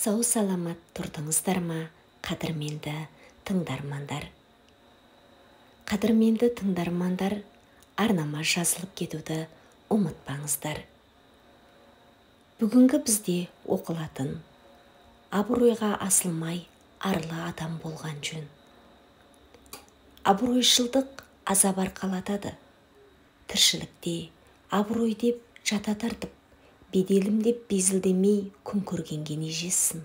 Сау саламат тұрдыңыздар ма, қадірменді тыңдармандар? Қадірменді тыңдармандар, арнама жазылып кетуді ұмытпаңыздар. Бүгінгі бізде оқылатын абыройға асылмай арлы адам болған жөн. Абыройшылдық азап арқалатады. Тіршілікте абырой деп жата тартып, беделім деп безілдемей күн көргенге не жетсін.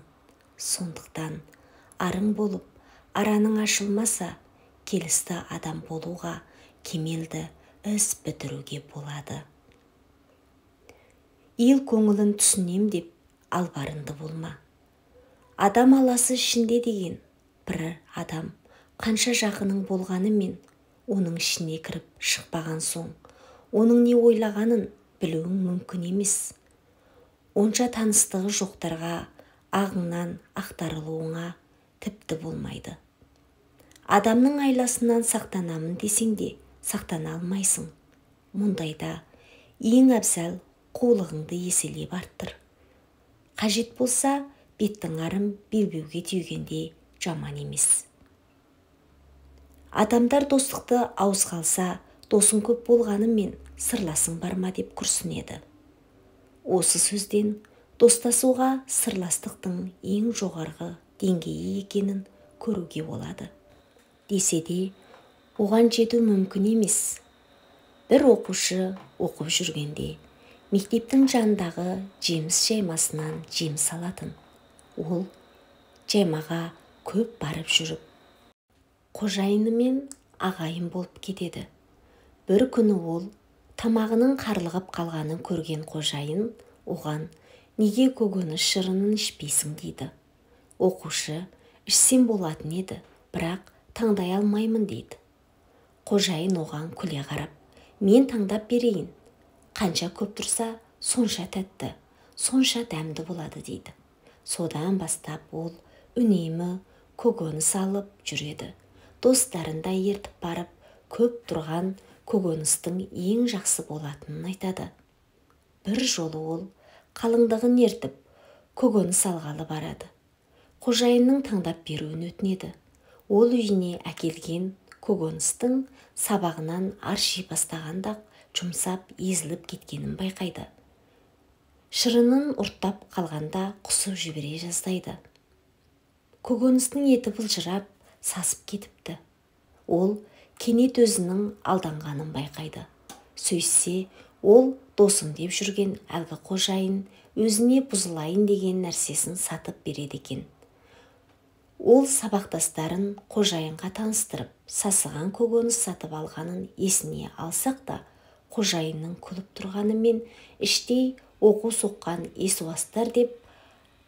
Сондықтан арың болып, араның ашылмаса, келісті адам болуға, кемелді іс бітіруге болады. Ел көңілін түсінем деп албарынды болма. Адам аласы ішінде деген бір адам қанша жақының болғанымен, оның ішіне кіріп шықпаған соң, оның не ойлағанын білуің мүмкін емес. Онша таныстығы жоқтарға ағыңнан ақтарылуыңа тіпті болмайды. Адамның айласынан сақтанамын десең де сақтана алмайсың. Мұндайда ең әбзал қулығыңды еселеп арттыр. Қажет болса, беттің арын белбеуге түйгенде жаман емес. Адамдар достықты ауызға алса, досың көп болғанымен сырласың бар ма деп күрсінеді. Осы сөзден достасуға сырластықтың ең жоғарғы деңгейі екенін көруге болады. Десе де, оған жету мүмкін емес. Бір оқушы оқып жүргенде, мектептің жанындағы жеміс жаймасынан жеміс алатын. Ол жаймаға көп барып жүріп, қожайынымен ағайын болып кетеді. Бір күні ол тамағының қарылғып қалғанын көрген қожайын оған неге көкөніс шырынын ішпейсің дейді. Оқушы ішсем болатын еді, бірақ таңдай алмаймын дейді. Қожайын оған күле қарап, мен таңдап берейін. Қанша көп тұрса, сонша тәтті, сонша дәмді болады дейді. Содан бастап ол үнемі көкөніс алып жүреді. Достарын да ертіп барып, көп тұрған көкөністің ең жақсы болатынын айтады. Бір жолы ол қалыңдығын ертіп, көкөніс алғалы барады. Қожайынның таңдап беруін өтінеді. Ол үйіне әкелген көкөністің сабағынан арши бастағанда жұмсап езіліп кеткенін байқайды. Шырынын ұрттап қалғанда құсып жібере жаздайды. Көкөністің еті былжырап, сасып кетіпті. Ол кенет өзінің алданғанын байқайды. Сөйтсе, ол досым деп жүрген әлгі қожайын өзіне бұзылайын деген нәрсесін сатып береді екен. Ол сабақтастарын қожайынға таныстырып, сасыған көкөніс сатып алғанын есіне алсақ та, қожайынның күліп тұрғанымен іштей оқу соққан есуастар деп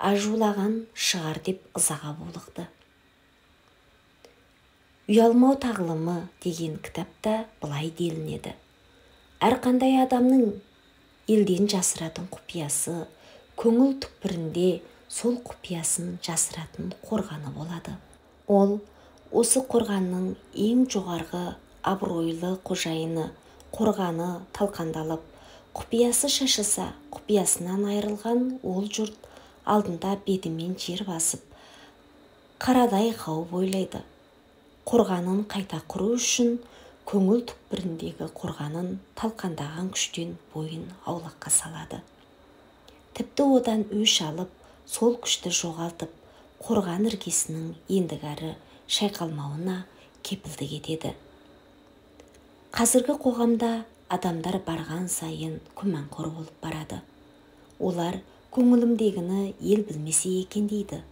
ажулаған шығар деп ызаға булықты. Ұялмау тағылымы деген кітапта былай делінеді. Әрқандай адамның елден жасыратын құпиясы, көңіл түкпірінде сол құпиясын жасыратын қорғаны болады. Ол осы қорғанның ең жоғарғы абыройлы қожайыны, қорғаны талқандалып, құпиясы шашылса, құпиясынан айырылған ол жұрт алдында бетімен жер басып, қарадай қауіп ойлайды. Қорғанын қайта құру үшін көңіл түкпіріндегі қорғанын талқандаған күштен бойын аулаққа салады. Тіпті одан өш алып, сол күшті жоғалтып, қорған іргесінің ендігәрі шайқалмауына кепілдік етеді. Қазіргі қоғамда адамдар барған сайын күмәнқор болып барады. Олар көңілімдегіні ел білмесе екен дейді.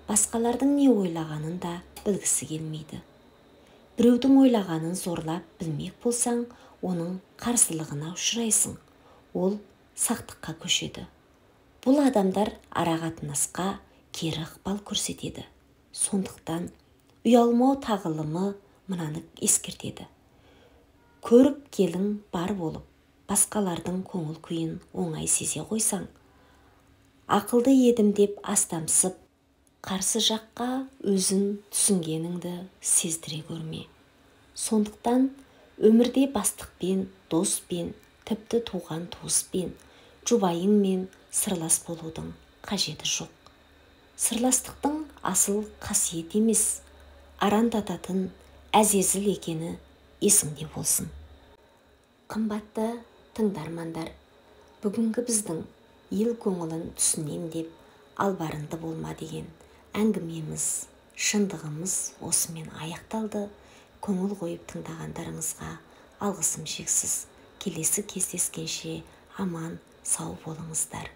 Басқалардың не ойлағанын да білгісі келмейді. Біреудің ойлағанын зорлап білмек болсаң, оның қарсылығына ұшырайсың. Ол сақтыққа көшеді. Бұл адамдар арақатынасқа кері ықпал көрсетеді. Сондықтан ұялмау тағылымы мынаны ескертеді. Көріп келің бар болып, басқалардың көңіл күйін оңай сезе қойсаң, ақылды едім деп астамсып, қарсы жаққа өзін түсінгеніңді сездіре көрме. Сондықтан өмірде бастықпен, доспен, тіпті туған туыспен, жұбайыңмен сырлас болудың қажеті жоқ. Сырластықтың асыл қасиет емес, арандататын әзезіл екені есіңде болсын. Қымбатты тыңдармандар, бүгінгі біздің ел көңілін түсінем деп албарынды болма деген әңгімеміз, шындығымыз осымен аяқталды. Көңіл қойып тыңдағандарыңызға алғысым шексіз. Келесі кездескенше аман, сау болыңыздар.